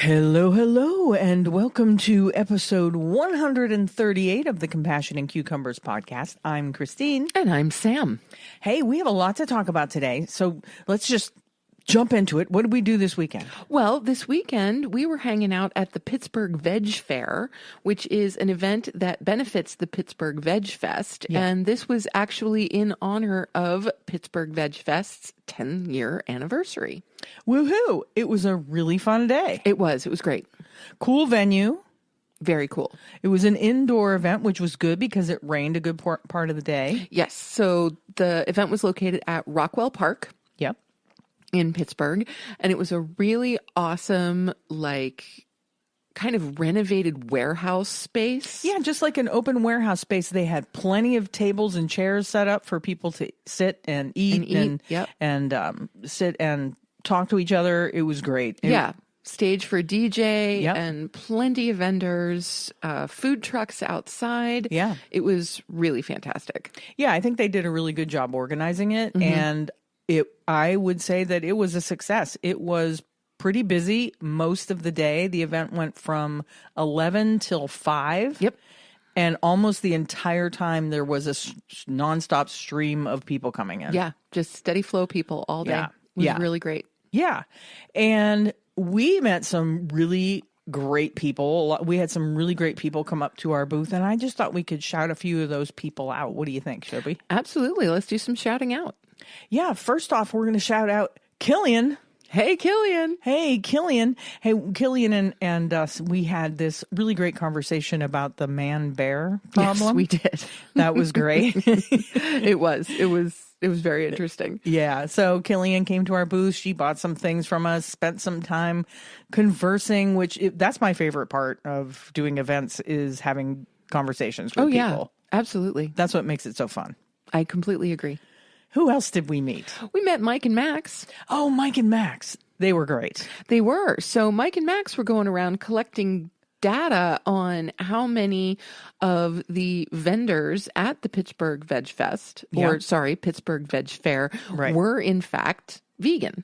Hello, hello, and welcome to episode 138 of the Compassion and Cucumbers podcast. I'm Christine. And I'm Sam. Hey, we have a lot to talk about today, so let's just jump into it. What did we do this weekend? Well, this weekend we were hanging out at the Pittsburgh Vegfair, which is an event that benefits the Pittsburgh Veg Fest. Yeah. And this was actually in honor of Pittsburgh Veg Fest's 10-year anniversary. Woohoo! It was a really fun day. It was great. Cool venue. Very cool. It was an indoor event, which was good because it rained a good part of the day. Yes. So the event was located at Rockwell Park. Yep. In Pittsburgh. And it was a really awesome, kind of renovated warehouse space. Yeah, just like an open warehouse space. They had plenty of tables and chairs set up for people to sit and eat and sit and talk to each other. It was great. Stage for a DJ and plenty of vendors, food trucks outside. Yeah. It was really fantastic. Yeah, I think they did a really good job organizing it. And I would say that it was a success. It was pretty busy most of the day. The event went from 11 till 5. Yep. And almost the entire time there was a nonstop stream of people coming in. Yeah, just steady flow people all day. Yeah. It was really great. Yeah. And we met some really great people. We had some really great people come up to our booth, and I just thought we could shout a few of those people out. What do you think, should we? Absolutely. Let's do some shouting out. Yeah, first off, we're going to shout out Killian. Hey, Killian. Hey, Killian. Hey, Killian and us, we had this really great conversation about the man-bear problem. Yes, we did. That was great. It was very interesting. Yeah. So Killian came to our booth. She bought some things from us, spent some time conversing, that's my favorite part of doing events is having conversations with people. Yeah, absolutely. That's what makes it so fun. I completely agree. Who else did we meet? We met Mike and Max. Oh, Mike and Max. They were great. They were. So Mike and Max were going around collecting data on how many of the vendors at the Pittsburgh Veg Fest, Pittsburgh Veg Fair, were in fact vegan.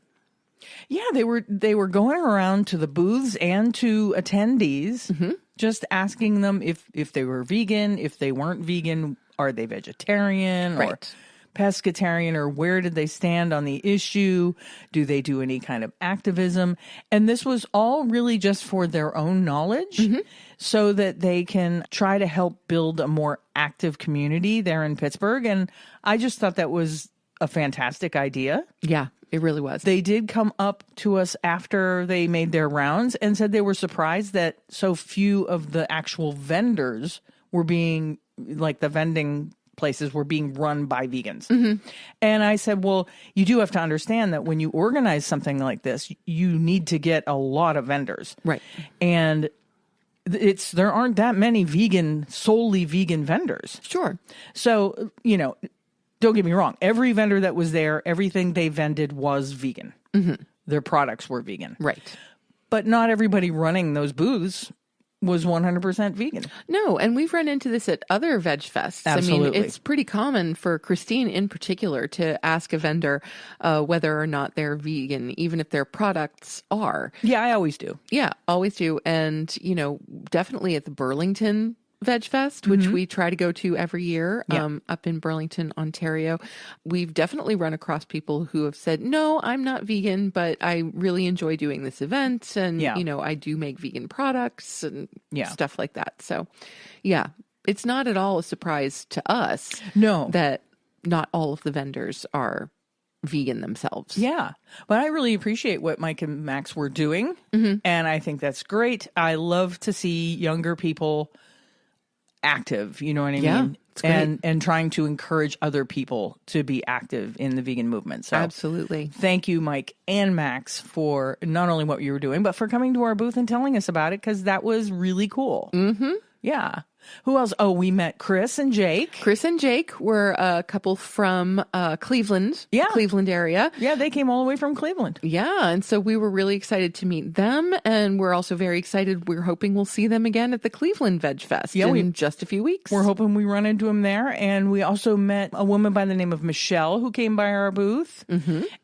Yeah, they were going around to the booths and to attendees, just asking them if they were vegan, if they weren't vegan, are they vegetarian or pescatarian, or where did they stand on the issue? Do they do any kind of activism? And this was all really just for their own knowledge so that they can try to help build a more active community there in Pittsburgh. And I just thought that was a fantastic idea. Yeah, it really was. They did come up to us after they made their rounds and said they were surprised that so few of the actual vendors were being, like the vending places were being run by vegans. And I said, well, you do have to understand that when you organize something like this, you need to get a lot of vendors. Right. And there aren't that many solely vegan vendors. Sure. So, don't get me wrong. Every vendor that was there, everything they vended was vegan. Their products were vegan. Right. But not everybody running those booths was 100% vegan. No, and we've run into this at other veg fests. Absolutely. I mean, it's pretty common for Christine in particular to ask a vendor whether or not they're vegan, even if their products are. Yeah, I always do. Yeah, always do. And, definitely at the Burlington Veg Fest, which we try to go to every year up in Burlington, Ontario. We've definitely run across people who have said, no, I'm not vegan, but I really enjoy doing this event. And, I do make vegan products and stuff like that. So, it's not at all a surprise to us that not all of the vendors are vegan themselves. Yeah. But I really appreciate what Mike and Max were doing. And I think that's great. I love to see younger people active, you know what I mean? And trying to encourage other people to be active in the vegan movement. So absolutely. Thank you, Mike and Max, for not only what you were doing, but for coming to our booth and telling us about it, because that was really cool. Yeah. Who else? Oh, we met Chris and Jake. Chris and Jake were a couple from Cleveland, Cleveland area. Yeah, they came all the way from Cleveland. Yeah, and so we were really excited to meet them, and we're also very excited. We're hoping we'll see them again at the Cleveland Veg Fest in just a few weeks. We're hoping we run into them there, and we also met a woman by the name of Michelle who came by our booth.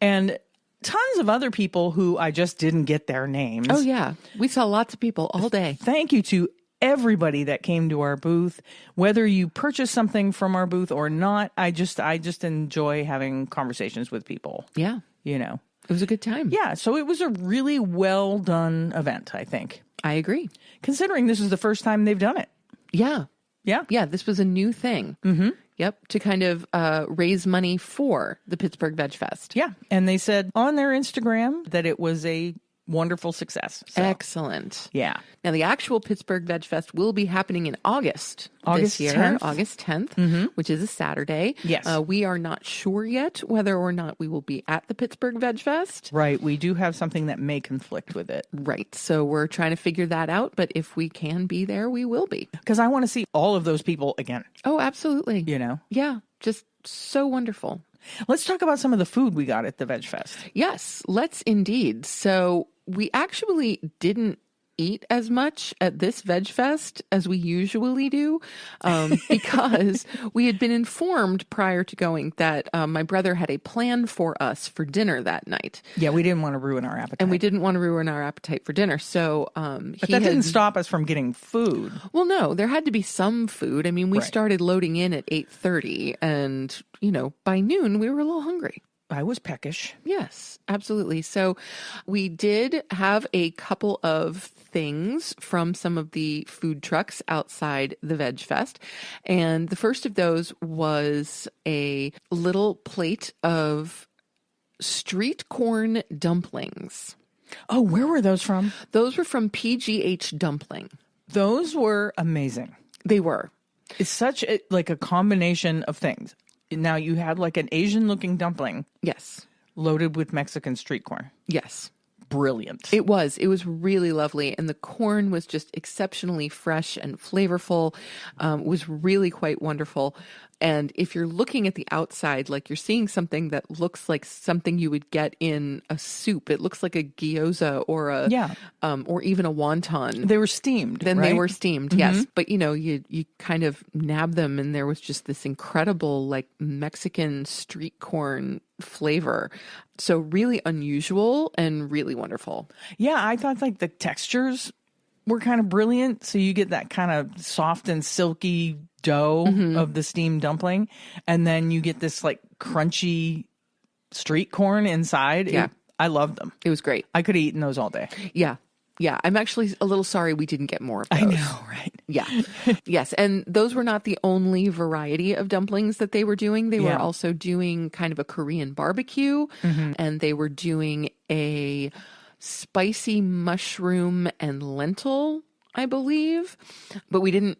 And tons of other people who I just didn't get their names. Oh, yeah. We saw lots of people all day. Thank you to everybody that came to our booth, whether you purchased something from our booth or not. I just enjoy having conversations with people. Yeah. You know, it was a good time. Yeah. So it was a really well done event, I think. I agree. Considering this is the first time they've done it. Yeah. Yeah. Yeah. This was a new thing. Mm-hmm. Yep. To kind of raise money for the Pittsburgh Veg Fest. Yeah. And they said on their Instagram that it was a wonderful success. So, excellent. Yeah. Now, the actual Pittsburgh Veg Fest will be happening in August this year, 10th? August 10th, which is a Saturday. Yes. We are not sure yet whether or not we will be at the Pittsburgh Veg Fest. Right. We do have something that may conflict with it. Right. So we're trying to figure that out. But if we can be there, we will be. Because I want to see all of those people again. Oh, absolutely. You know? Yeah. Just so wonderful. Let's talk about some of the food we got at the Veg Fest. Yes, let's indeed. So we actually didn't eat as much at this Veg Fest as we usually do because we had been informed prior to going that my brother had a plan for us for dinner that night. Yeah, we didn't want to ruin our appetite. And we didn't want to ruin our appetite for dinner. So but that didn't stop us from getting food. Well, no, there had to be some food. I mean, we Right. started loading in at 8:30 and, you know, by noon we were a little hungry. I was peckish. Yes, absolutely. So we did have a couple of things from some of the food trucks outside the Veg Fest. And the first of those was a little plate of street corn dumplings. Oh, where were those from? Those were from PGH Dumpling. Those were amazing. They were. It's such like a combination of things. Now you had like an Asian looking dumpling. Yes. Loaded with Mexican street corn. Yes. Brilliant. It was really lovely. And the corn was just exceptionally fresh and flavorful. Was really quite wonderful. And if you're looking at the outside, like you're seeing something that looks like something you would get in a soup. It looks like a gyoza or or even a wonton. They were steamed. Then right? they were steamed, yes. But you know, you kind of nab them, and there was just this incredible like Mexican street corn flavor. So really unusual and really wonderful. Yeah, I thought like the textures were kind of brilliant. So you get that kind of soft and silky dough of the steamed dumpling, and then you get this like crunchy street corn inside. Yeah. I loved them. It was great. I could have eaten those all day. Yeah. Yeah. I'm actually a little sorry we didn't get more of those. I know, right? Yeah. Yes. And those were not the only variety of dumplings that they were doing. They were also doing kind of a Korean barbecue, and they were doing a spicy mushroom and lentil, I believe. But we didn't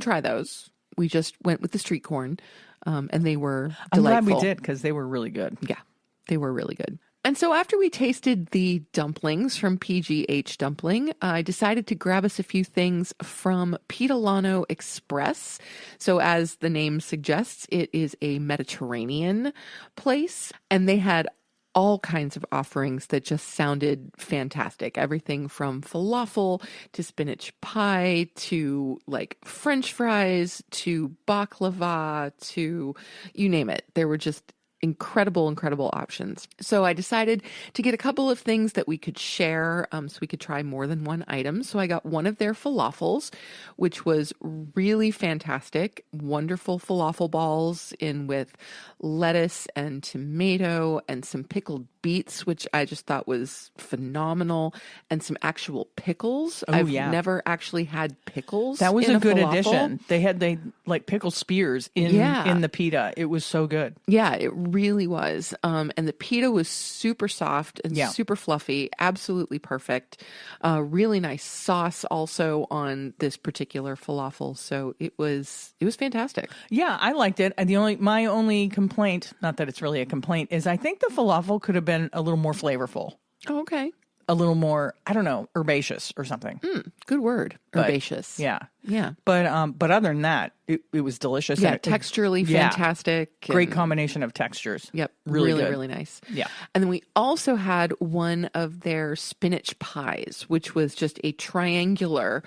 try those. We just went with the street corn, and they were delightful. I'm glad we did because they were really good. Yeah, they were really good. And so after we tasted the dumplings from PGH Dumpling, I decided to grab us a few things from Pitalano Express. So as the name suggests, it is a Mediterranean place, and they had all kinds of offerings that just sounded fantastic. Everything from falafel to spinach pie to like French fries to baklava to you name it. There were just incredible options. So I decided to get a couple of things that we could share so we could try more than one item. So I got one of their falafels, which was really fantastic. Wonderful falafel balls in with lettuce and tomato and some pickled beets, which I just thought was phenomenal, and some actual pickles. I've never actually had pickles. That was in a good falafel. addition. They like pickle spears in the pita. It was so good. Yeah, it really was. And the pita was super soft and super fluffy. Absolutely perfect. Really nice sauce also on this particular falafel. So it was fantastic. Yeah, I liked it. And my only complaint, not that it's really a complaint, is I think the falafel could have been a little more flavorful. Oh, okay. A little more, I don't know, herbaceous or something. Good word. Herbaceous. Yeah. Yeah. But other than that, it was delicious. Yeah, and texturally fantastic. Great combination of textures. Yep. Really good. Really nice. Yeah. And then we also had one of their spinach pies, which was just a triangular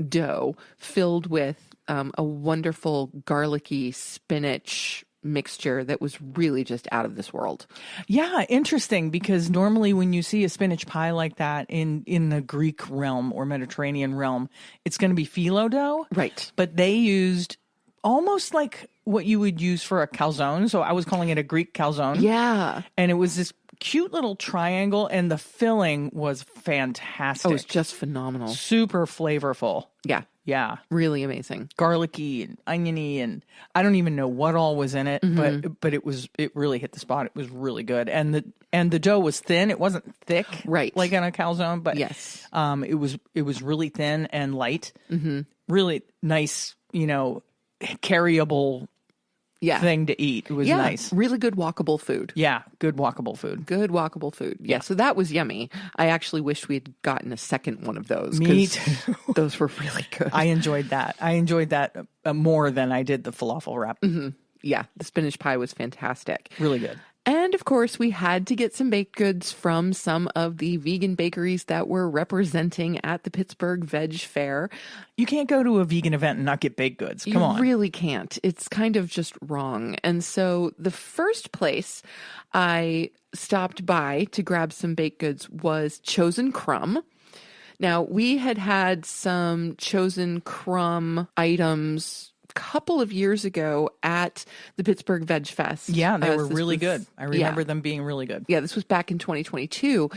dough filled with a wonderful garlicky spinach mixture that was really just out of this world. Yeah, interesting, because normally when you see a spinach pie like that in the Greek realm or Mediterranean realm, it's going to be phyllo dough. Right. But they used almost like what you would use for a calzone. So I was calling it a Greek calzone. Yeah. And it was this cute little triangle, and the filling was fantastic. Oh, it was just phenomenal. Super flavorful. Yeah. Yeah. Really amazing. Garlicky and oniony, and I don't even know what all was in it, but it really hit the spot. It was really good. And the dough was thin. It wasn't thick. Right. Like in a calzone, but yes. It was really thin and light. Mm-hmm. Really nice, carryable thing to eat. It was nice. Really good walkable food. Yeah, good walkable food. Good walkable food. Yeah, so that was yummy. I actually wish we had gotten a second one of those. Me too. Those were really good. I enjoyed that more than I did the falafel wrap. Mm-hmm. Yeah, the spinach pie was fantastic. Really good. And of course, we had to get some baked goods from some of the vegan bakeries that were representing at the Pittsburgh Vegfair. You can't go to a vegan event and not get baked goods. Come on. You really can't. It's kind of just wrong. And so the first place I stopped by to grab some baked goods was Chosen Crumb. Now, we had some Chosen Crumb items couple of years ago at the Pittsburgh Veg Fest. Yeah, they were really good. I remember them being really good. Yeah, this was back in 2022.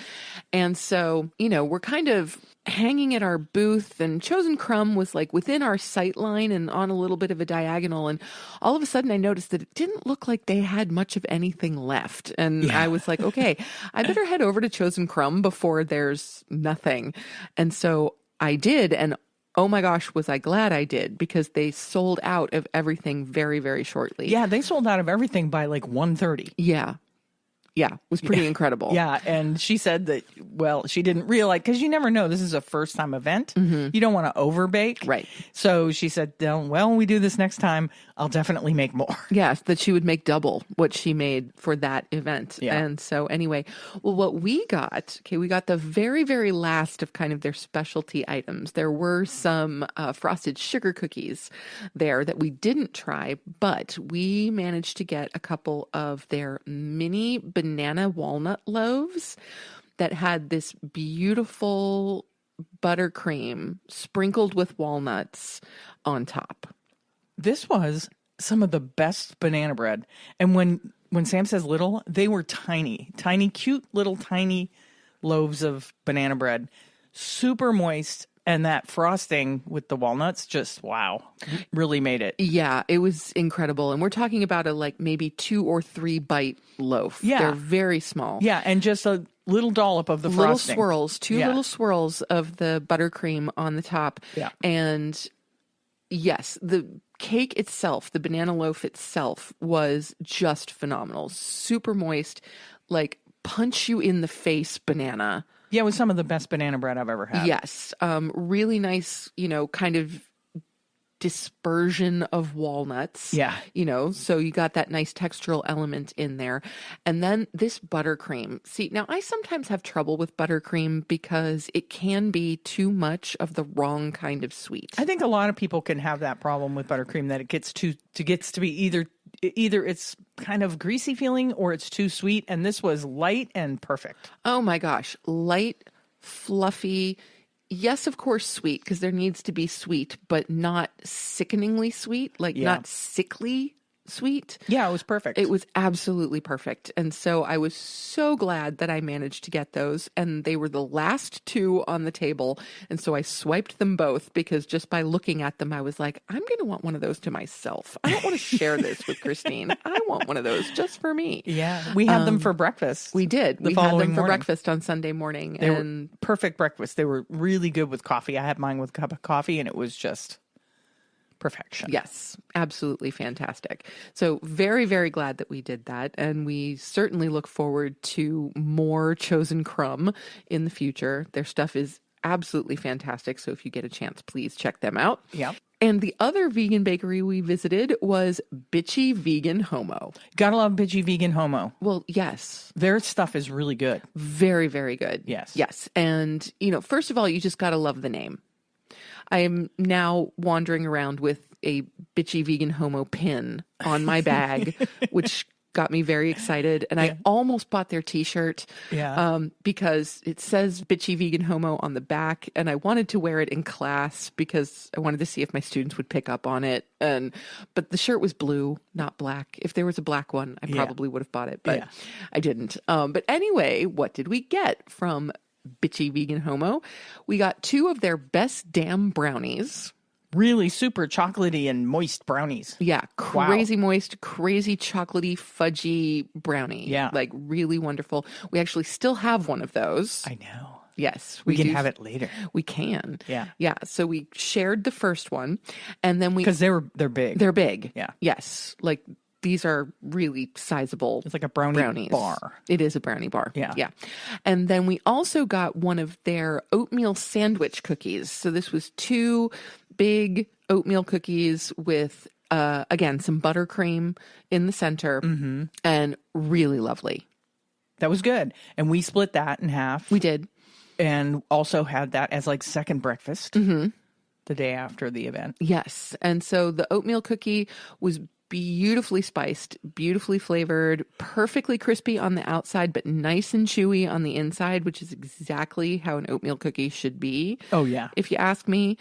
And so, we're kind of hanging at our booth, and Chosen Crumb was like within our sight line and on a little bit of a diagonal. And all of a sudden I noticed that it didn't look like they had much of anything left. And I was like, okay, I better head over to Chosen Crumb before there's nothing. And so I did. And oh my gosh, was I glad I did, because they sold out of everything very, very shortly. Yeah, they sold out of everything by like 1:30. Yeah. Yeah, it was pretty incredible. Yeah, and she said that, she didn't realize, because you never know, this is a first-time event. Mm-hmm. You don't want to overbake. Right. So she said, when we do this next time, I'll definitely make more. Yes, that she would make double what she made for that event. Yeah. And so anyway, what we got the very, very last of kind of their specialty items. There were some frosted sugar cookies there that we didn't try, but we managed to get a couple of their mini banana walnut loaves that had this beautiful buttercream sprinkled with walnuts on top. This was some of the best banana bread. And when Sam says little, they were tiny, cute little tiny loaves of banana bread, super moist. And that frosting with the walnuts, just wow, really made it. Yeah, it was incredible. And we're talking about a maybe 2 or 3 bite loaf. Yeah. They're very small. Yeah, and just a little dollop of the frosting. Little swirls of the buttercream on the top. Yeah. And yes, the cake itself, the banana loaf itself, was just phenomenal. Super moist, punch you in the face banana. Yeah, it was some of the best banana bread I've ever had. Yes. Really nice, kind of dispersion of walnuts. Yeah. So you got that nice textural element in there. And then this buttercream. See, now I sometimes have trouble with buttercream because it can be too much of the wrong kind of sweet. I think a lot of people can have that problem with buttercream, that it gets to be either it's kind of greasy feeling or it's too sweet, and this was light and perfect. Oh my gosh, light, fluffy. Yes, of course, sweet, because there needs to be sweet, but not sickeningly sweet, not sickly sweet. Yeah, it was perfect. It was absolutely perfect. And so I was so glad that I managed to get those. And they were the last 2 on the table. And so I swiped them both, because just by looking at them, I was like, I'm going to want one of those to myself. I don't want to share this with Christine. I want one of those just for me. Yeah, we had them for breakfast. We did. We had them for breakfast on Sunday morning. They were perfect breakfast. They were really good with coffee. I had mine with a cup of coffee, and it was just perfection. Yes, absolutely fantastic. So very, very glad that we did that. And we certainly look forward to more Chosen Crumb in the future. Their stuff is absolutely fantastic. So if you get a chance, please check them out. Yeah. And the other vegan bakery we visited was Bitchy Vegan Homo. Gotta love Bitchy Vegan Homo. Well, yes. Their stuff is really good. Very, very good. Yes. Yes. And, first of all, you just gotta love the name. I am now wandering around with a bitchy vegan homo pin on my bag, which got me very excited. And I almost bought their t-shirt because it says bitchy vegan homo on the back. And I wanted to wear it in class because I wanted to see if my students would pick up on it. But the shirt was blue, not black. If there was a black one, I probably would have bought it, but I didn't. But anyway, what did we get from bitchy vegan homo? We got 2 of their best damn brownies. Really super chocolatey and moist brownies. Yeah. Crazy moist, crazy chocolatey, fudgy brownie. Yeah. Like really wonderful. We actually still have one of those. I know. Yes. We can have it later. We can. Yeah. Yeah. So we shared the first one and then because they're big. They're big. Yeah. Yes. Like these are really sizable. It's like a brownies bar. It is a brownie bar. Yeah. Yeah. And then we also got one of their oatmeal sandwich cookies. So this was 2 big oatmeal cookies with, again, some buttercream in the center and really lovely. That was good. And we split that in half. We did. And also had that as like second breakfast the day after the event. Yes. And so the oatmeal cookie was beautifully spiced, beautifully flavored, perfectly crispy on the outside, but nice and chewy on the inside, which is exactly how an oatmeal cookie should be. Oh, yeah. If you ask me,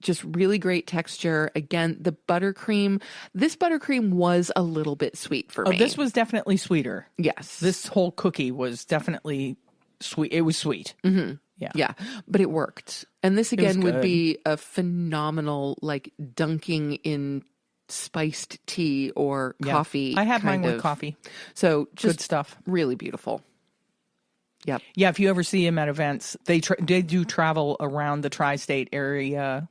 just really great texture. Again, the buttercream, this buttercream was a little bit sweet for me. This was definitely sweeter. Yes. This whole cookie was definitely sweet. It was sweet. Mm-hmm. Yeah. Yeah. But it worked. And this again would good. be a phenomenal, like dunking in spiced tea or coffee. I had mine kind with of. coffee. So just Good stuff. Really beautiful. Yep. Yeah, if you ever see them at events, they do travel around the tri-state area.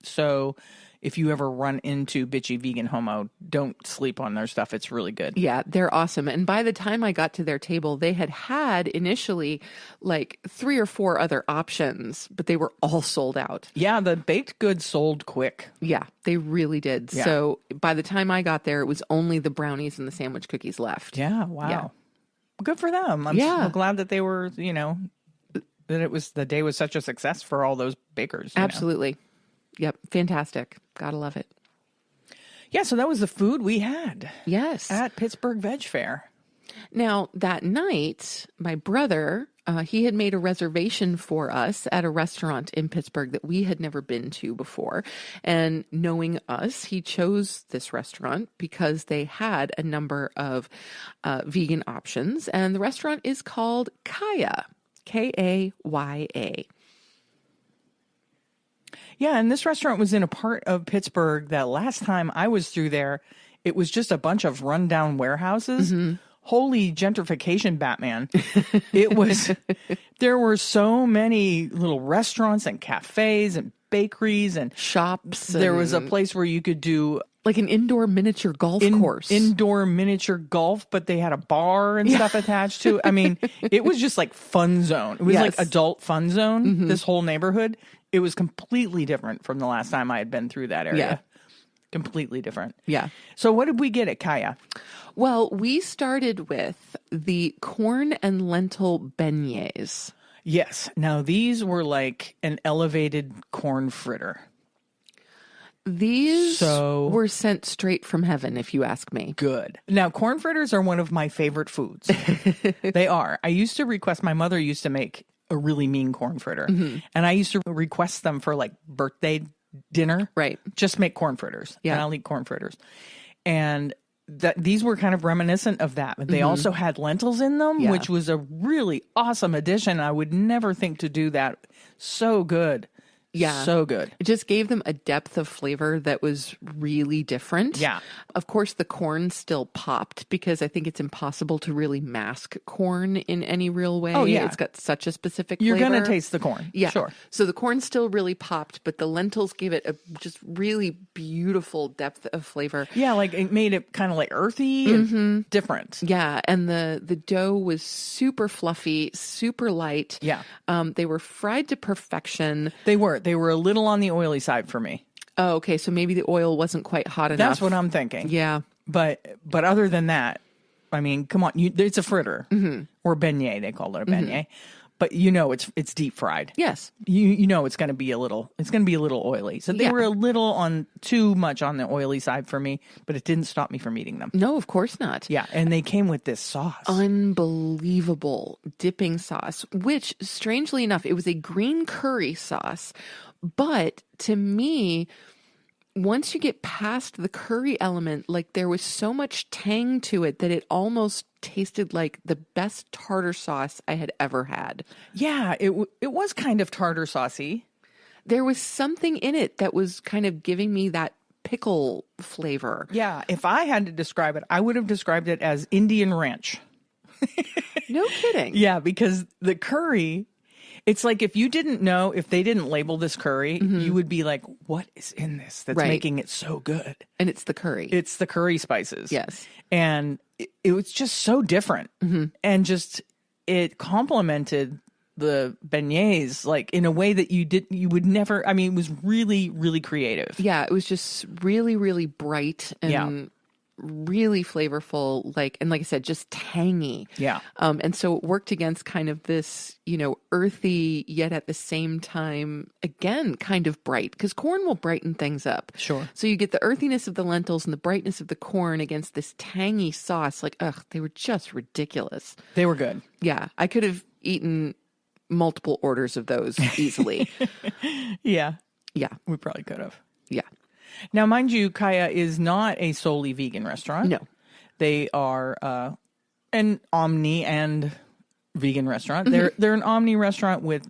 So if you ever run into bitchy vegan homo, don't sleep on their stuff. It's really good. Yeah, they're awesome. And by the time I got to their table, they had initially like 3 or 4 other options, but they were all sold out. Yeah, the baked goods sold quick. Yeah, they really did. Yeah. So by the time I got there, it was only the brownies and the sandwich cookies left. Yeah, wow. Yeah. Good for them. I'm so glad that they were, that the day was such a success for all those bakers. Absolutely. Yep. Fantastic. Gotta love it. Yeah, so that was the food we had. Yes. At Pittsburgh Vegfair. Now, that night, my brother, he had made a reservation for us at a restaurant in Pittsburgh that we had never been to before. And knowing us, he chose this restaurant because they had a number of vegan options. And the restaurant is called Kaya, Kaya. Yeah, and this restaurant was in a part of Pittsburgh that last time I was through there, it was just a bunch of rundown warehouses. Holy gentrification, Batman. There were so many little restaurants and cafes and bakeries and shops. There was a place where you could do like an indoor miniature golf course. Indoor miniature golf, but they had a bar and stuff attached to it. I mean, it was just like fun zone. It was like adult fun zone, this whole neighborhood. It was completely different from the last time I had been through that area. Yeah. Completely different. Yeah. So what did we get at Kaya? Well, we started with the corn and lentil beignets. Yes. Now, these were like an elevated corn fritter. These were sent straight from heaven, if you ask me. Good. Now, corn fritters are one of my favorite foods. They are. I used to request, my mother used to make a really mean corn fritter. And I used to request them for like birthday dinner. Right. Just make corn fritters. Yeah. And I'll eat corn fritters. And these were kind of reminiscent of that. But they also had lentils in them, which was a really awesome addition. I would never think to do that. So good. Yeah. So good. It just gave them a depth of flavor that was really different. Yeah. Of course, the corn still popped because I think it's impossible to really mask corn in any real way. Oh, yeah. It's got such a specific You're flavor. going to taste the corn. Yeah. Sure. So the corn still really popped, but the lentils gave it a just really beautiful depth of flavor. Yeah, like it made it kind of like earthy and different. Yeah, and the dough was super fluffy, super light. Yeah. They were fried to perfection. They were. They were a little on the oily side for me. Oh, okay. So maybe the oil wasn't quite hot enough. That's what I'm thinking. Yeah. But other than that, I mean, come on, it's a fritter or beignet. They call it a beignet. but it's deep fried. Yes. It's going to be a little oily. So they were a little too much on the oily side for me, but it didn't stop me from eating them. No, of course not. Yeah, and they came with this sauce. Unbelievable dipping sauce, which strangely enough, it was a green curry sauce, but to me, once you get past the curry element, like there was so much tang to it that it almost tasted like the best tartar sauce I had ever had. Yeah, it was kind of tartar saucy. There was something in it that was kind of giving me that pickle flavor. Yeah, if I had to describe it, I would have described it as Indian ranch. No kidding. Yeah, because the curry, it's like if they didn't label this curry, you would be like, what is in this that's making it so good? And it's the curry. It's the curry spices. Yes. And it was just so different. And just, it complemented the beignets like in a way that you would never, I mean, it was really, really creative. Yeah, it was just really, really bright and really flavorful, like I said, just tangy. Yeah. And so it worked against kind of this, earthy, yet at the same time, again, kind of bright, because corn will brighten things up. Sure. So you get the earthiness of the lentils and the brightness of the corn against this tangy sauce. Like, they were just ridiculous. They were good. Yeah. I could have eaten multiple orders of those easily. Yeah. Yeah. We probably could have. Yeah. Now, mind you, Kaya is not a solely vegan restaurant. No. They are an omni and vegan restaurant. They're an omni restaurant with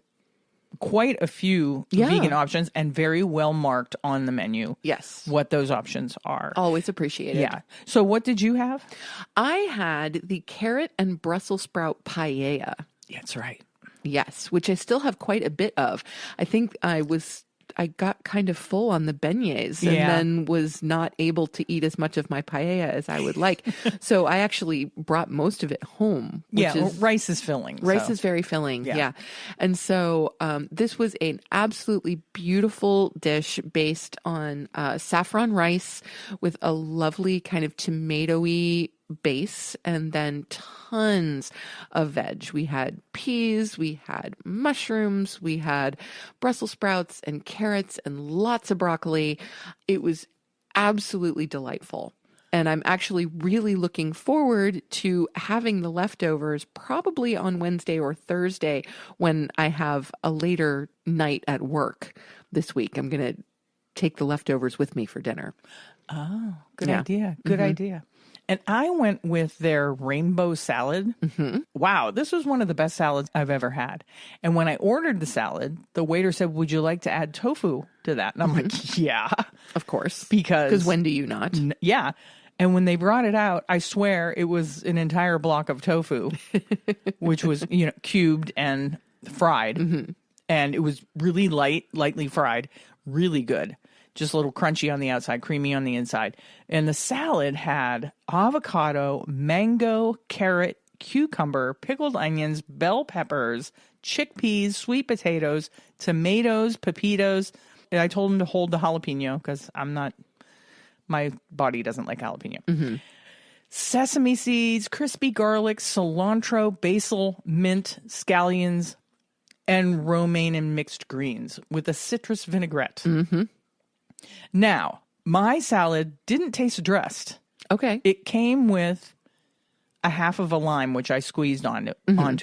quite a few vegan options and very well marked on the menu. Yes. What those options are. Always appreciated. Yeah. So what did you have? I had the carrot and Brussels sprout paella. Yeah, that's right. Yes, which I still have quite a bit of. I think I got kind of full on the beignets and then was not able to eat as much of my paella as I would like. So I actually brought most of it home. Rice is filling. Rice is very filling. Yeah. And so this was an absolutely beautiful dish based on saffron rice with a lovely kind of tomatoey base and then tons of veg. We had peas, we had mushrooms, we had Brussels sprouts and carrots and lots of broccoli. It was absolutely delightful. And I'm actually really looking forward to having the leftovers probably on Wednesday or Thursday when I have a later night at work this week. I'm going to take the leftovers with me for dinner. Oh, good idea. Good idea. And I went with their rainbow salad. Wow, this was one of the best salads I've ever had. And when I ordered the salad, the waiter said, would you like to add tofu to that? And I'm like, yeah. Of course. Because when do you not? Yeah. And when they brought it out, I swear it was an entire block of tofu, which was, cubed and fried. And it was really lightly fried, really good. Just a little crunchy on the outside, creamy on the inside. And the salad had avocado, mango, carrot, cucumber, pickled onions, bell peppers, chickpeas, sweet potatoes, tomatoes, pepitos. And I told him to hold the jalapeno because my body doesn't like jalapeno. Sesame seeds, crispy garlic, cilantro, basil, mint, scallions, and romaine and mixed greens with a citrus vinaigrette. Now, my salad didn't taste dressed. Okay. It came with a half of a lime, which I squeezed onto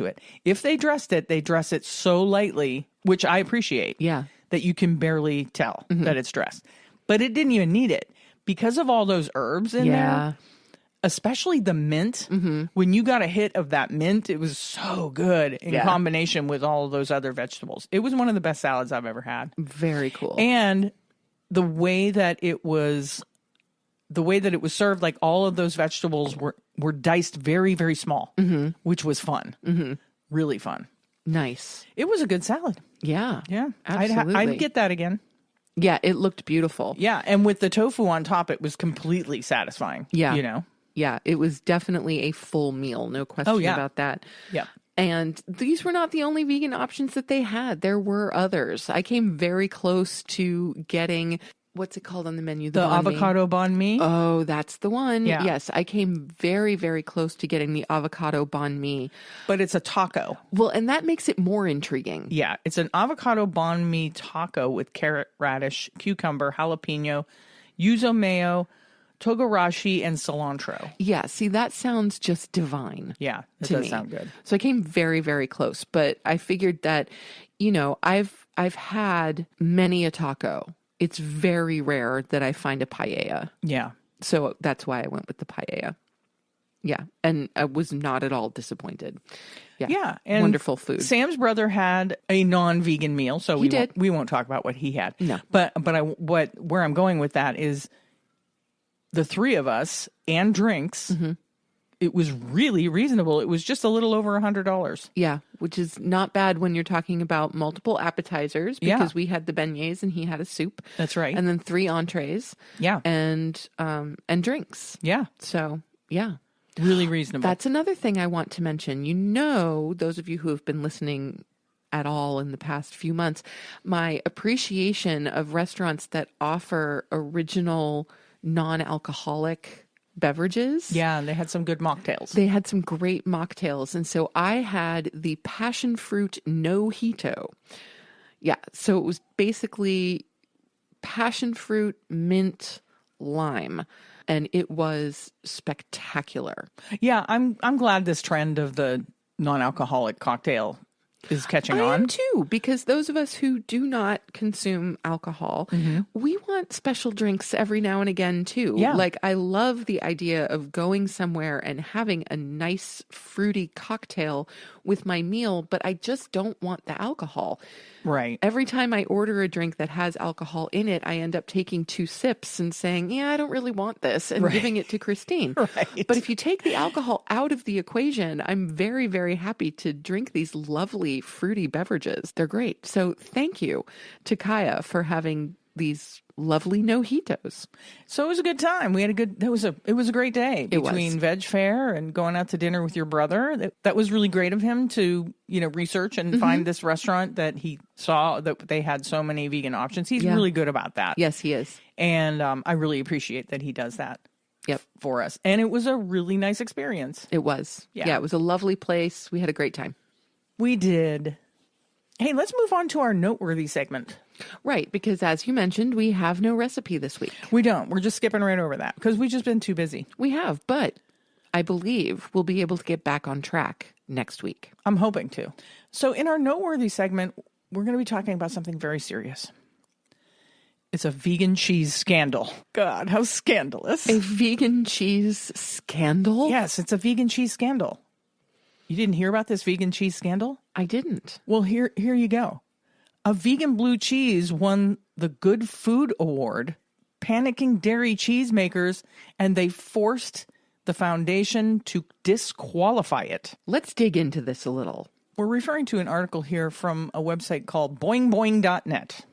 it. If they dressed it, they dress it so lightly, which I appreciate. Yeah. That you can barely tell that it's dressed. But it didn't even need it because of all those herbs in there. Especially the mint. When you got a hit of that mint, it was so good in combination with all of those other vegetables. It was one of the best salads I've ever had. Very cool. And the way that it was served, like all of those vegetables were diced very, very small, which was fun. Really fun. Nice. It was a good salad. Yeah. Yeah. Absolutely. I'd get that again. Yeah. It looked beautiful. Yeah. And with the tofu on top, it was completely satisfying. Yeah. Yeah. It was definitely a full meal. No question about that. Yeah. And these were not the only vegan options that they had. There were others. I came very close to getting what's it called on the menu? The banh mi? avocado banh mi. Oh, that's the one. Yeah. Yes, I came very, very close to getting the avocado banh mi. But it's a taco. Well, and that makes it more intriguing. Yeah, it's an avocado banh mi taco with carrot, radish, cucumber, jalapeno, yuzu mayo, togarashi, and cilantro. Yeah, see, that sounds just divine. Yeah, it to does me. sound good. So I came very, very close, but I figured that, I've had many a taco. It's very rare that I find a paella. Yeah. So that's why I went with the paella. Yeah, and I was not at all disappointed. Yeah, and wonderful food. Sam's brother had a non-vegan meal, so we won't talk about what he had. No. But where I'm going with that is the three of us and drinks. Mm-hmm. It was really reasonable. It was just a little over $100. Yeah, which is not bad when you're talking about multiple appetizers, because we had the beignets and he had a soup. That's right. And then 3 entrees. Yeah. And drinks. Yeah. So, yeah. Really reasonable. That's another thing I want to mention. Those of you who have been listening at all in the past few months, my appreciation of restaurants that offer original non-alcoholic beverages. Yeah, they had some good mocktails. They had some great mocktails. And so I had the passion fruit Nojito. Yeah, so it was basically passion fruit, mint, lime. And it was spectacular. Yeah, I'm glad this trend of the non-alcoholic cocktail is catching on. I am too, because those of us who do not consume alcohol, we want special drinks every now and again too. Yeah. Like, I love the idea of going somewhere and having a nice fruity cocktail with my meal, but I just don't want the alcohol. Right. Every time I order a drink that has alcohol in it, I end up taking 2 sips and saying, I don't really want this, and giving it to Christine. Right. But if you take the alcohol out of the equation, I'm very, very happy to drink these lovely fruity beverages. They're great. So thank you to Kaya for having these lovely Nojitos. So it was a good time. It was a great day between Veg Fair and going out to dinner with your brother. That was really great of him to, research and find this restaurant that he saw that they had so many vegan options. He's really good about that. Yes, he is. And I really appreciate that he does that. Yep. For us. And it was a really nice experience. It was. Yeah, it was a lovely place. We had a great time. We did. Hey, let's move on to our Noteworthy segment. Right, because as you mentioned, we have no recipe this week. We don't. We're just skipping right over that because we've just been too busy. We have, but I believe we'll be able to get back on track next week. I'm hoping to. So in our Noteworthy segment, we're going to be talking about something very serious. It's a vegan cheese scandal. God, how scandalous. A vegan cheese scandal? Yes, it's a vegan cheese scandal. You didn't hear about this vegan cheese scandal? I didn't. Well, here you go. A vegan blue cheese won the Good Food Award, panicking dairy cheesemakers, and they forced the foundation to disqualify it. Let's dig into this a little. We're referring to an article here from a website called boingboing.net.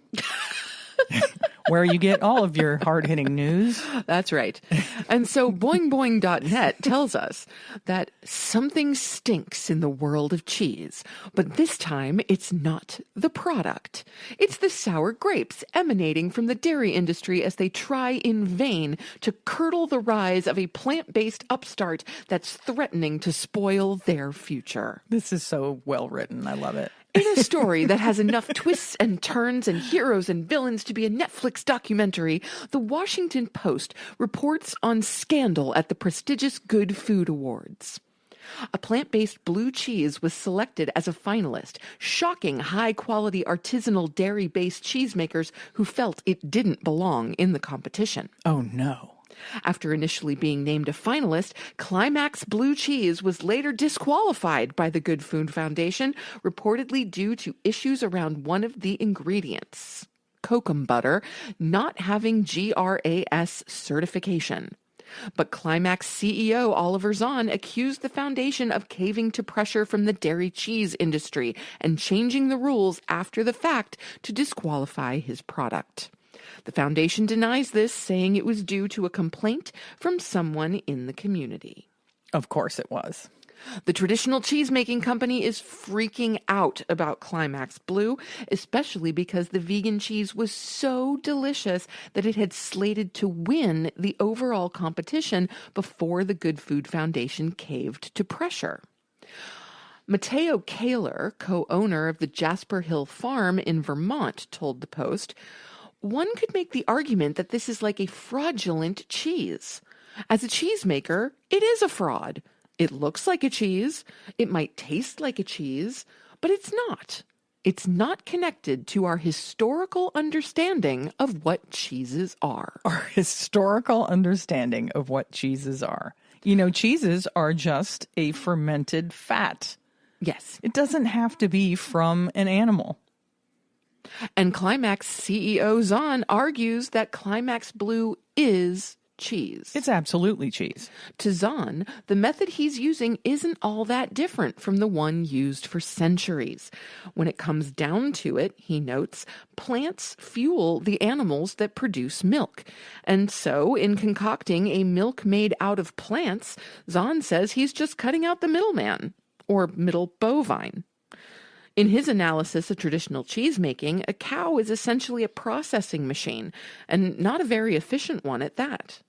Where you get all of your hard-hitting news. That's right. And so boingboing.net tells us that something stinks in the world of cheese, but this time it's not the product. It's the sour grapes emanating from the dairy industry as they try in vain to curdle the rise of a plant-based upstart that's threatening to spoil their future. This is so well written. I love it. In a story that has enough twists and turns and heroes and villains to be a Netflix documentary, the Washington Post reports on scandal at the prestigious Good Food Awards. A plant-based blue cheese was selected as a finalist, shocking high-quality artisanal dairy-based cheesemakers who felt it didn't belong in the competition. Oh, no. After initially being named a finalist, Climax Blue Cheese was later disqualified by the Good Food Foundation, reportedly due to issues around one of the ingredients, kokum butter, not having GRAS certification. But Climax CEO Oliver Zahn accused the foundation of caving to pressure from the dairy cheese industry and changing the rules after the fact to disqualify his product. The foundation denies this, saying it was due to a complaint from someone in the community. Of course it was. The traditional cheese-making company is freaking out about Climax Blue, especially because the vegan cheese was so delicious that it had slated to win the overall competition before the Good Food Foundation caved to pressure. Matteo Kaler, co-owner of the Jasper Hill Farm in Vermont, told the Post, "One could make the argument that this is like a fraudulent cheese. As a cheesemaker, it is a fraud. It looks like a cheese. It might taste like a cheese, but it's not. It's not connected to our historical understanding of what cheeses are." Our historical understanding of what cheeses are. You know, cheeses are just a fermented fat. Yes. It doesn't have to be from an animal. And Climax CEO Zahn argues that Climax Blue is cheese. It's absolutely cheese. To Zahn, the method he's using isn't all that different from the one used for centuries. When it comes down to it, he notes, plants fuel the animals that produce milk. And so, in concocting a milk made out of plants, Zahn says he's just cutting out the middleman, or middle bovine. In his analysis of traditional cheese-making, a cow is essentially a processing machine, and not a very efficient one at that.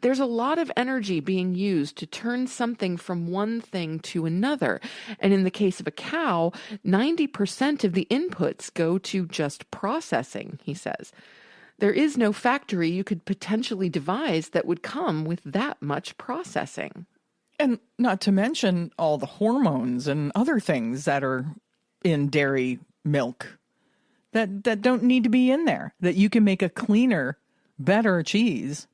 There's a lot of energy being used to turn something from one thing to another, and in the case of a cow, 90% of the inputs go to just processing, he says. There is no factory you could potentially devise that would come with that much processing. And not to mention all the hormones and other things that are in dairy milk that don't need to be in there, that you can make a cleaner, better cheese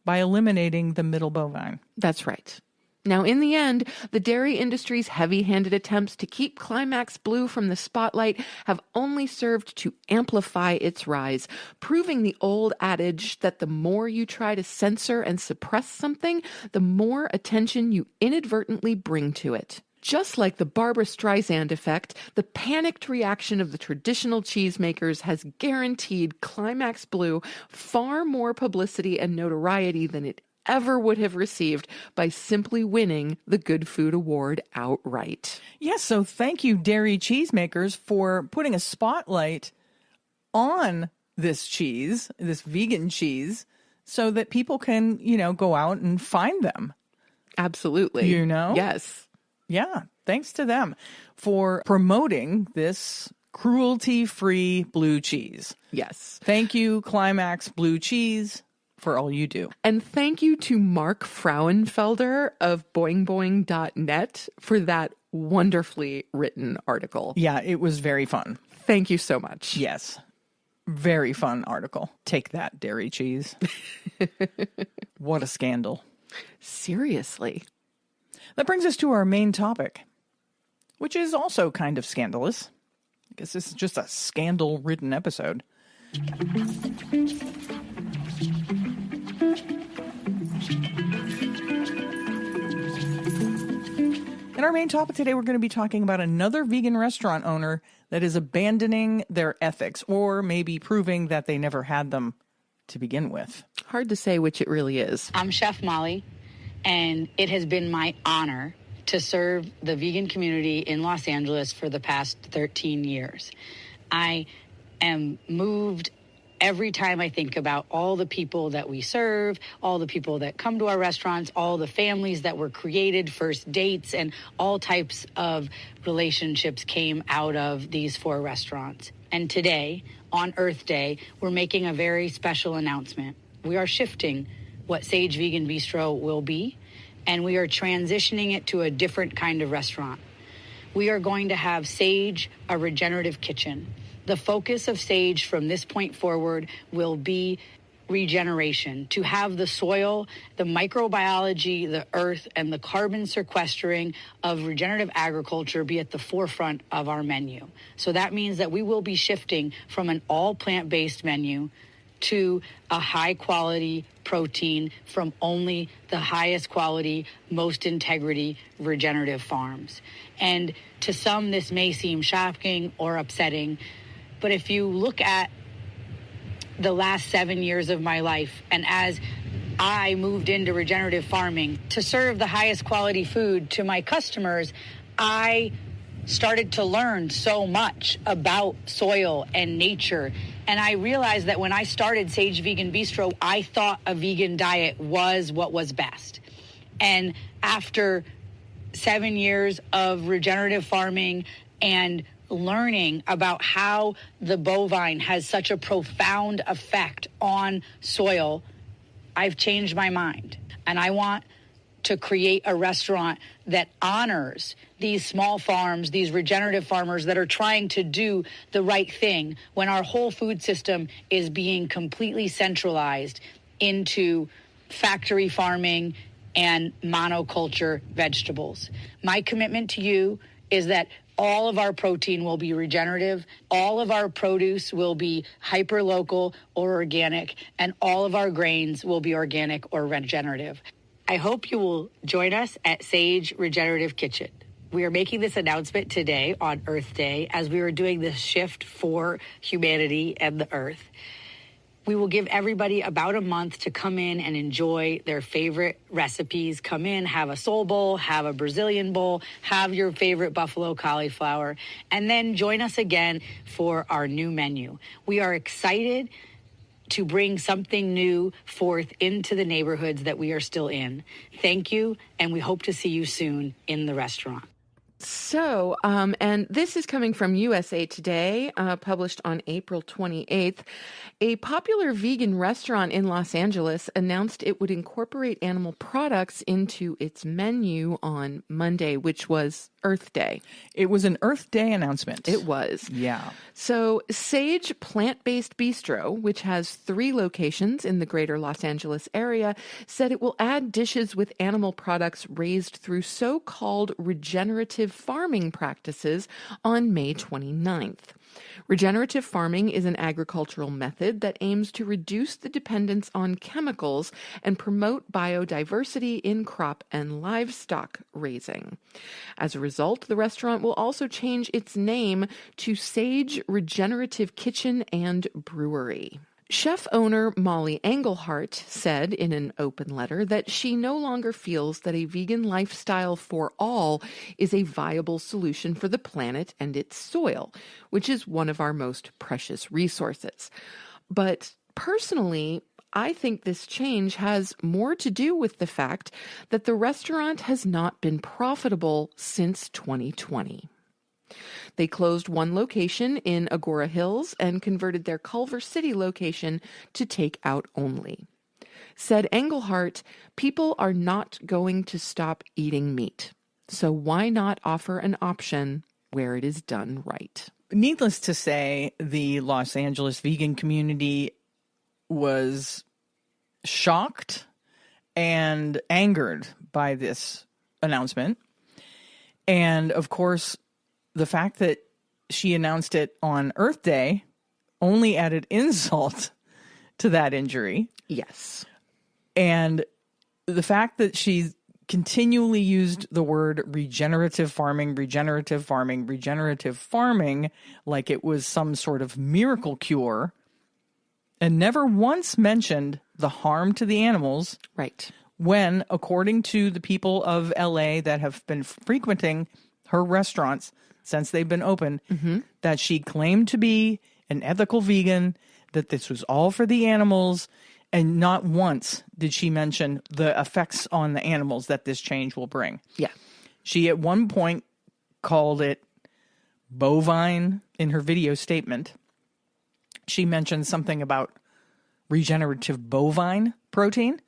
by eliminating the middle bovine. That's right. Now, in the end, the dairy industry's heavy-handed attempts to keep Climax Blue from the spotlight have only served to amplify its rise, proving the old adage that the more you try to censor and suppress something, the more attention you inadvertently bring to it. Just like the Barbra Streisand effect, the panicked reaction of the traditional cheesemakers has guaranteed Climax Blue far more publicity and notoriety than it ever would have received by simply winning the Good Food Award outright. Yes, so thank you, dairy cheesemakers, for putting a spotlight on this cheese, this vegan cheese, so that people can, go out and find them. Absolutely. Yes. Yeah, thanks to them for promoting this cruelty-free blue cheese. Yes. Thank you, Climax Blue Cheese, for all you do. And thank you to Mark Frauenfelder of boingboing.net for that wonderfully written article. Yeah, it was very fun. Thank you so much. Yes. Very fun article. Take that, dairy cheese. What a scandal. Seriously. That brings us to our main topic, which is also kind of scandalous. I guess this is just a scandal-ridden episode. In our main topic today, we're going to be talking about another vegan restaurant owner that is abandoning their ethics, or maybe proving that they never had them to begin with. Hard to say which it really is. I'm Chef Molly, and it has been my honor to serve the vegan community in Los Angeles for the past 13 years. I am moved every time I think about all the people that we serve, all the people that come to our restaurants, all the families that were created, first dates, and all types of relationships came out of these 4 restaurants. And today, on Earth Day, we're making a very special announcement. We are shifting what Sage Vegan Bistro will be, and we are transitioning it to a different kind of restaurant. We are going to have Sage, a regenerative kitchen. The focus of Sage from this point forward will be regeneration, to have the soil, the microbiology, the earth, and the carbon sequestering of regenerative agriculture be at the forefront of our menu. So that means that we will be shifting from an all plant-based menu to a high-quality protein from only the highest quality, most integrity regenerative farms. And to some, this may seem shocking or upsetting, but if you look at the last 7 years of my life, and as I moved into regenerative farming to serve the highest quality food to my customers, I started to learn so much about soil and nature. And I realized that when I started Sage Vegan Bistro, I thought a vegan diet was what was best. And after 7 years of regenerative farming and learning about how the bovine has such a profound effect on soil, I've changed my mind. And I want to create a restaurant that honors these small farms, these regenerative farmers that are trying to do the right thing when our whole food system is being completely centralized into factory farming and monoculture vegetables. My commitment to you is that all of our protein will be regenerative, all of our produce will be hyper-local or organic, and all of our grains will be organic or regenerative. I hope you will join us at Sage Regenerative Kitchen. We are making this announcement today on Earth Day as we are doing this shift for humanity and the earth. We will give everybody about a month to come in and enjoy their favorite recipes. Come in, have a soul bowl, have a Brazilian bowl, have your favorite buffalo cauliflower, and then join us again for our new menu. We are excited to bring something new forth into the neighborhoods that we are still in. Thank you, and we hope to see you soon in the restaurant. So, and this is coming from USA Today, published on April 28th. A popular vegan restaurant in Los Angeles announced it would incorporate animal products into its menu on Monday, which was Earth Day. It was an Earth Day announcement. It was. Yeah. So Sage Plant Based Bistro, which has 3 locations in the greater Los Angeles area, said it will add dishes with animal products raised through so-called regenerative farming practices on May 29th. Regenerative farming is an agricultural method that aims to reduce the dependence on chemicals and promote biodiversity in crop and livestock raising. As a result, the restaurant will also change its name to Sage Regenerative Kitchen and Brewery. Chef owner Molly Engelhart said in an open letter that she no longer feels that a vegan lifestyle for all is a viable solution for the planet and its soil, which is one of our most precious resources. But personally, I think this change has more to do with the fact that the restaurant has not been profitable since 2020. They closed one location in Aurora Hills and converted their Culver City location to take-out only. Said Engelhart, people are not going to stop eating meat, so why not offer an option where it is done right? Needless to say, the Los Angeles vegan community was shocked and angered by this announcement. And of course, the fact that she announced it on Earth Day only added insult to that injury. Yes. And the fact that she continually used the word regenerative farming, like it was some sort of miracle cure, and never once mentioned the harm to the animals. Right. When, according to the people of LA that have been frequenting her restaurants since they've been open, that she claimed to be an ethical vegan, that this was all for the animals, and not once did she mention the effects on the animals that this change will bring. Yeah. She at one point called it bovine in her video statement. She mentioned something about regenerative bovine protein.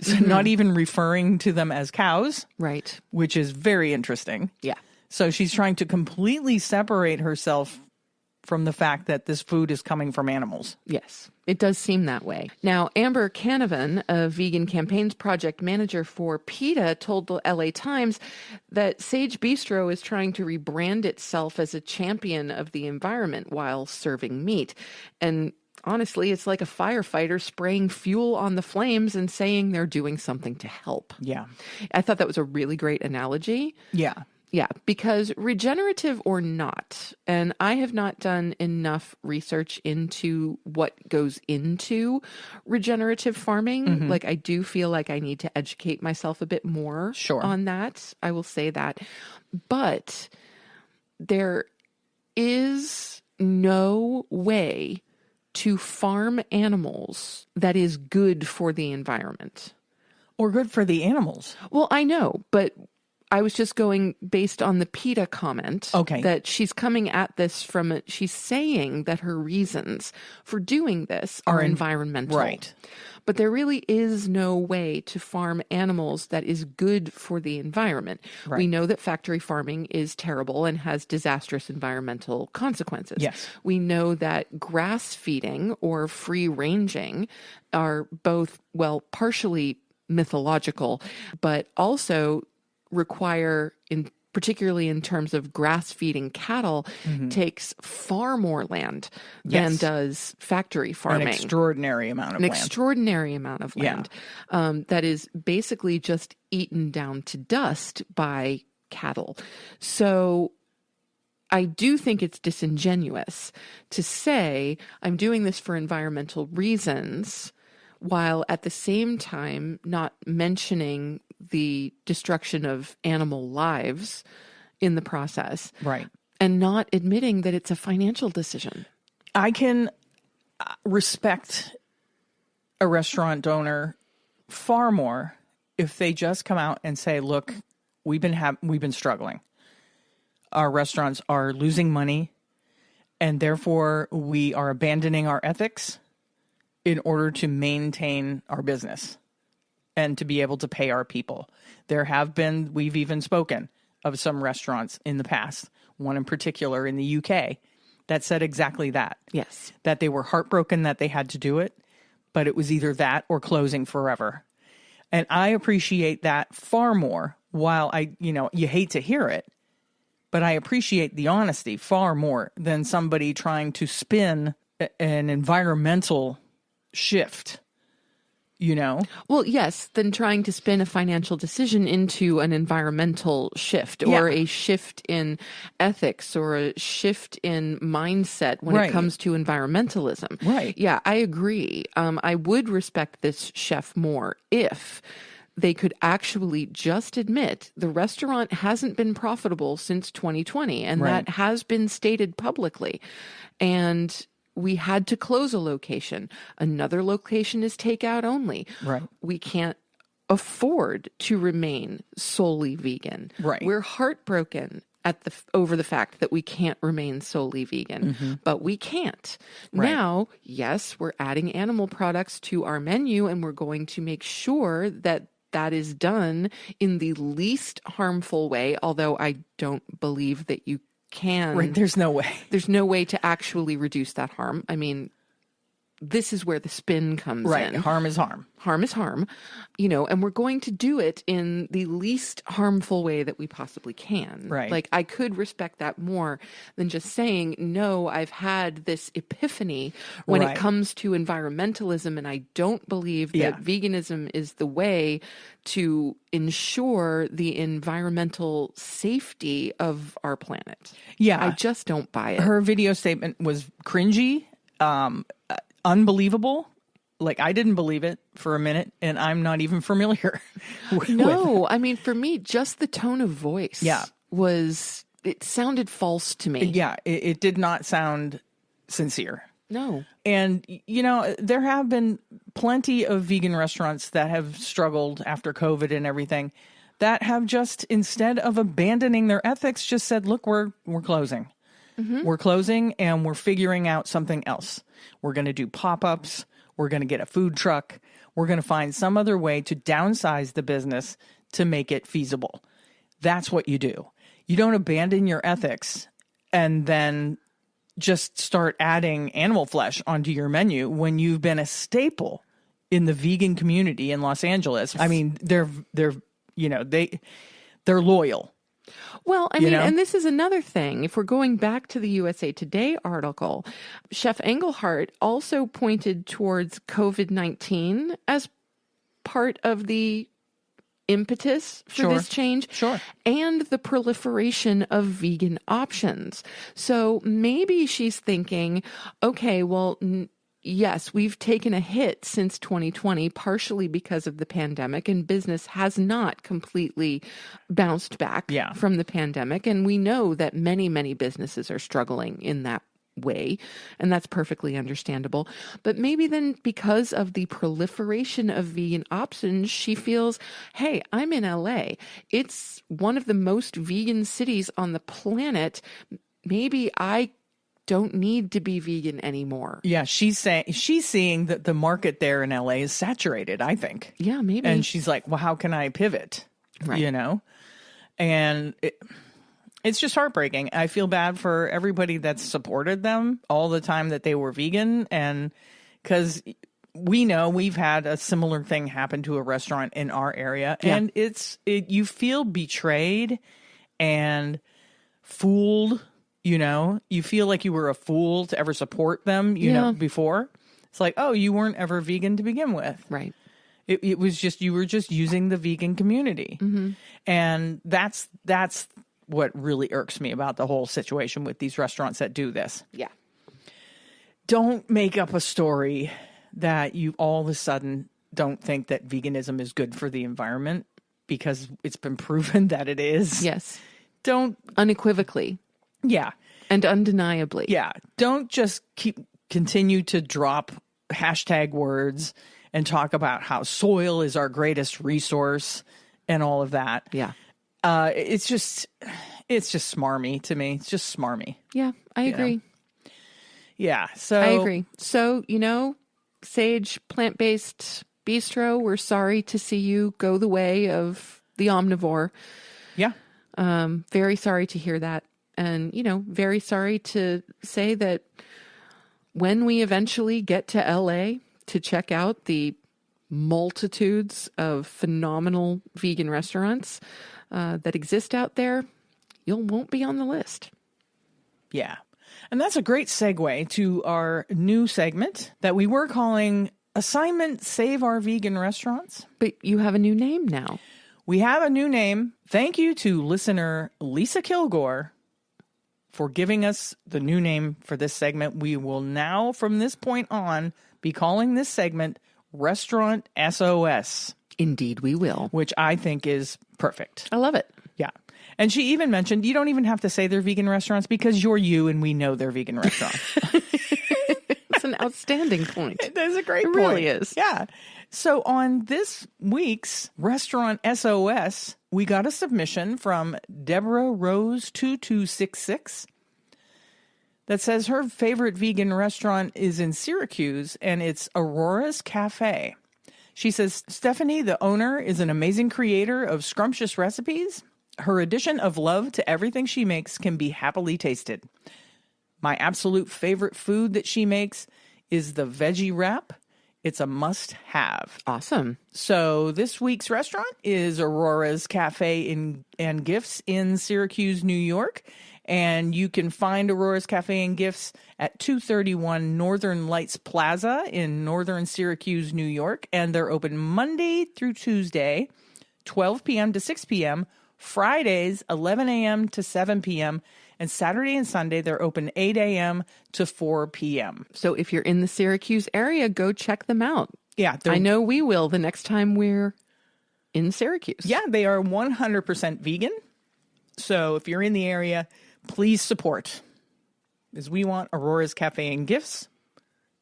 So not even referring to them as cows. Right. Which is very interesting. Yeah. So she's trying to completely separate herself from the fact that this food is coming from animals. Yes, it does seem that way. Now, Amber Canavan, a vegan campaigns project manager for PETA, told the LA Times that Sage Bistro is trying to rebrand itself as a champion of the environment while serving meat. And honestly, it's like a firefighter spraying fuel on the flames and saying they're doing something to help. Yeah. I thought that was a really great analogy. Yeah. Yeah, because regenerative or not, and I have not done enough research into what goes into regenerative farming. Like, I do feel like I need to educate myself a bit more on that. I will say that. But there is no way to farm animals that is good for the environment. Or good for the animals. Well, I know, but I was just going based on the PETA comment. Okay. That she's coming at this she's saying that her reasons for doing this are environmental. Right. But there really is no way to farm animals that is good for the environment. Right. We know that factory farming is terrible and has disastrous environmental consequences. Yes. We know that grass feeding or free ranging are both, well, partially mythological, but also require, particularly in terms of grass feeding cattle, takes far more land than does factory farming. An extraordinary amount of land. Extraordinary amount of land that is basically just eaten down to dust by cattle. So I do think it's disingenuous to say I'm doing this for environmental reasons, while at the same time not mentioning the destruction of animal lives in the process. Right. And not admitting that it's a financial decision. I can respect a restaurant owner far more if they just come out and say, look, we've been struggling. Our restaurants are losing money, and therefore we are abandoning our ethics in order to maintain our business and to be able to pay our people. We've even spoken of some restaurants in the past, one in particular in the UK, that said exactly that. Yes. That they were heartbroken that they had to do it, but it was either that or closing forever. And I appreciate that far more, while you hate to hear it, but I appreciate the honesty far more than somebody trying to spin an environmental shift. Well, yes, than trying to spin a financial decision into an environmental shift or a shift in ethics or a shift in mindset when it comes to environmentalism. Right. Yeah, I agree. I would respect this chef more if they could actually just admit the restaurant hasn't been profitable since 2020, and that has been stated publicly. And we had to close a location. Another location is takeout only. Right. We can't afford to remain solely vegan. Right. We're heartbroken over the fact that we can't remain solely vegan, but we can't. Right. Now, yes, we're adding animal products to our menu, and we're going to make sure that that is done in the least harmful way, although I don't believe that you can. Right, there's no way. There's no way to actually reduce that harm. I mean, this is where the spin comes in. Right, harm is harm. Harm is harm, and we're going to do it in the least harmful way that we possibly can. Right. Like, I could respect that more than just saying, no, I've had this epiphany when it comes to environmentalism, and I don't believe that veganism is the way to ensure the environmental safety of our planet. Yeah. I just don't buy it. Her video statement was cringy, unbelievable. Like, I didn't believe it for a minute, and I'm not even familiar with it. No, I mean, for me, just the tone of voice it sounded false to me. Yeah, it did not sound sincere. No. And, there have been plenty of vegan restaurants that have struggled after COVID and everything that have just, instead of abandoning their ethics, just said, look, we're closing. We're closing, and we're figuring out something else. We're going to do pop-ups. We're going to get a food truck. We're going to find some other way to downsize the business to make it feasible. That's what you do. You don't abandon your ethics and then just start adding animal flesh onto your menu when you've been a staple in the vegan community in Los Angeles. I mean, they're loyal. Well, I mean, and this is another thing. If we're going back to the USA Today article, Chef Engelhardt also pointed towards COVID-19 as part of the impetus for this change. Sure. And the proliferation of vegan options. So maybe she's thinking, okay, well, yes, we've taken a hit since 2020, partially because of the pandemic, and business has not completely bounced back from the pandemic. And we know that many, many businesses are struggling in that way, and that's perfectly understandable. But maybe then, because of the proliferation of vegan options, she feels, hey, I'm in LA. It's one of the most vegan cities on the planet. Maybe I don't need to be vegan anymore. Yeah, she's seeing that the market there in LA is saturated, I think. Yeah, maybe. And she's like, well, how can I pivot? Right. You know? And it's just heartbreaking. I feel bad for everybody that's supported them all the time that they were vegan. And because we know we've had a similar thing happen to a restaurant in our area. Yeah. And you feel betrayed and fooled. You know, you feel like you were a fool to ever support them, you know, before. It's like, oh, you weren't ever vegan to begin with. Right. It was just, you were just using the vegan community. Mm-hmm. And that's what really irks me about the whole situation with these restaurants that do this. Yeah. Don't make up a story that you all of a sudden don't think that veganism is good for the environment, because it's been proven that it is. Yes. Don't. Unequivocally. Yeah. And undeniably. Yeah. Don't just continue to drop hashtag words and talk about how soil is our greatest resource and all of that. Yeah. It's just smarmy to me. It's just smarmy. Yeah, I agree. Know? Yeah. So I agree. So, Sage Plant Based Bistro, we're sorry to see you go the way of the omnivore. Yeah. Very sorry to hear that. And, very sorry to say that when we eventually get to LA to check out the multitudes of phenomenal vegan restaurants that exist out there, you won't be on the list. Yeah. And that's a great segue to our new segment that we were calling Assignment Save Our Vegan Restaurants. But you have a new name now. We have a new name. Thank you to listener Lisa Kilgore for giving us the new name for this segment. We will now, from this point on, be calling this segment Restaurant SOS. Indeed, we will. Which I think is perfect. I love it. Yeah. And she even mentioned you don't even have to say they're vegan restaurants because you're you and we know they're vegan restaurants. That's an outstanding point. That's a great point. It really is. Yeah. So on this week's Restaurant SOS, we got a submission from Deborah Rose 2266 that says her favorite vegan restaurant is in Syracuse and it's Aurora's Cafe. She says, Stephanie, the owner, is an amazing creator of scrumptious recipes. Her addition of love to everything she makes can be happily tasted. My absolute favorite food that she makes is the veggie wrap. It's a must-have. Awesome. So this week's restaurant is Aurora's Cafe and Gifts in Syracuse, New York. And you can find Aurora's Cafe and Gifts at 231 Northern Lights Plaza in northern Syracuse, New York. And they're open Monday through Tuesday, 12 p.m. to 6 p.m., Fridays, 11 a.m. to 7 p.m., and Saturday and Sunday, they're open 8 a.m. to 4 p.m. So if you're in the Syracuse area, go check them out. Yeah. I know we will the next time we're in Syracuse. Yeah, they are 100% vegan. So if you're in the area, please support, as we want Aurora's Cafe and Gifts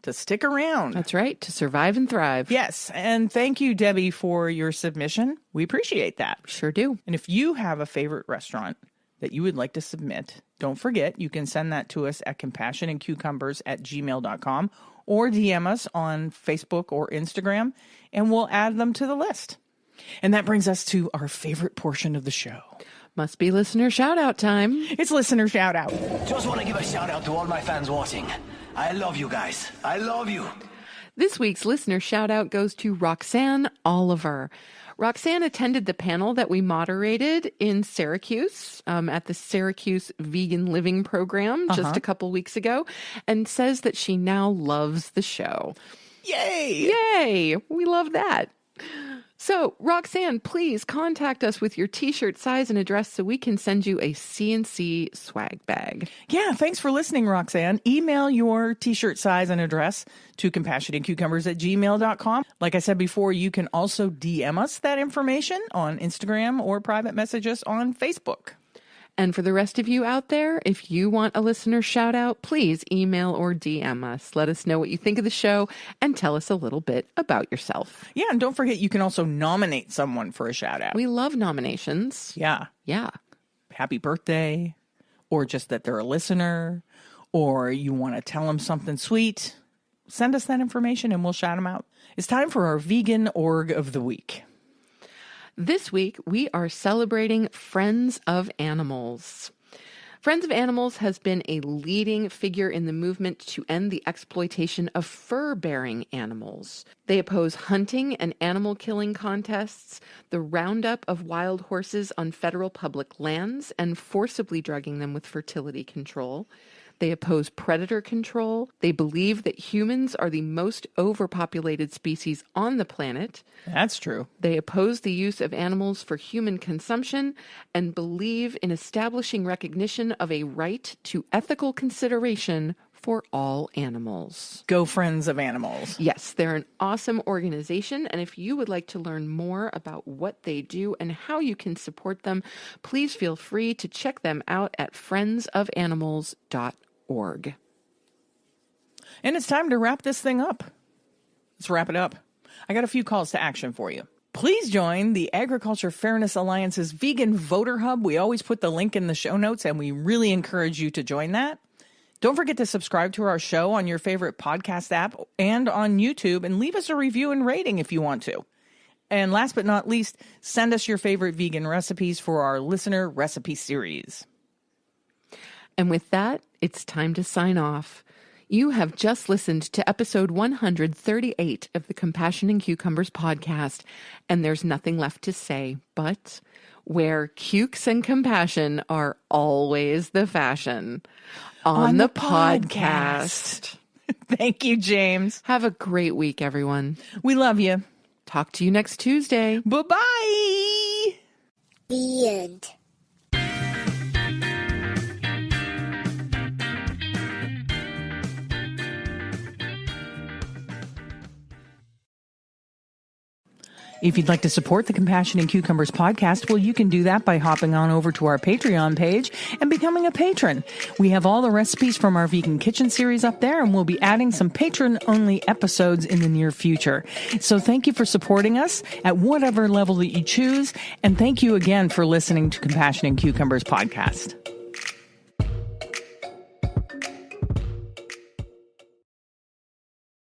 to stick around. That's right, to survive and thrive. Yes, and thank you, Debbie, for your submission. We appreciate that. Sure do. And if you have a favorite restaurant that you would like to submit, don't forget, you can send that to us at compassionandcucumbers@gmail.com or DM us on Facebook or Instagram, and we'll add them to the list. And that brings us to our favorite portion of the show. Must be listener shout-out time. It's listener shout-out. Just want to give a shout-out to all my fans watching. I love you guys. I love you. This week's listener shout-out goes to Roxanne Oliver. Roxanne attended the panel that we moderated in Syracuse at the Syracuse Vegan Living Program just a couple weeks ago, and says that she now loves the show. Yay! Yay! We love that. So, Roxanne, please contact us with your t-shirt size and address so we can send you a CNC swag bag. Yeah, thanks for listening, Roxanne. Email your t-shirt size and address to compassionatecucumbers@gmail.com. Like I said before, you can also DM us that information on Instagram or private message us on Facebook. And for the rest of you out there, if you want a listener shout out, please email or DM us. Let us know what you think of the show and tell us a little bit about yourself. Yeah, and don't forget, you can also nominate someone for a shout out. We love nominations. Yeah. Yeah. Happy birthday, or just that they're a listener, or you want to tell them something sweet. Send us that information and we'll shout them out. It's time for our vegan org of the week. This week, we are celebrating Friends of Animals. Friends of Animals has been a leading figure in the movement to end the exploitation of fur-bearing animals. They oppose hunting and animal killing contests, the roundup of wild horses on federal public lands, and forcibly drugging them with fertility control. They oppose predator control. They believe that humans are the most overpopulated species on the planet. That's true. They oppose the use of animals for human consumption and believe in establishing recognition of a right to ethical consideration for all animals. Go Friends of Animals. Yes, they're an awesome organization, and if you would like to learn more about what they do and how you can support them, please feel free to check them out at friendsofanimals.org. And it's time to wrap this thing up. Let's wrap it up. I got a few calls to action for you. Please join the Agriculture Fairness Alliance's Vegan Voter Hub. We always put the link in the show notes, and we really encourage you to join that. Don't forget to subscribe to our show on your favorite podcast app and on YouTube, and leave us a review and rating if you want to. And last but not least, send us your favorite vegan recipes for our listener recipe series. And with that, it's time to sign off. You have just listened to episode 138 of the Compassion and Cucumbers podcast, and there's nothing left to say but where cukes and compassion are always the fashion. On the podcast. Thank you, James. Have a great week, everyone. We love you. Talk to you next Tuesday. Bye-bye. The end. If you'd like to support the Compassion and Cucumbers podcast, well, you can do that by hopping on over to our Patreon page and becoming a patron. We have all the recipes from our vegan kitchen series up there, and we'll be adding some patron-only episodes in the near future. So thank you for supporting us at whatever level that you choose, and thank you again for listening to Compassion and Cucumbers podcast.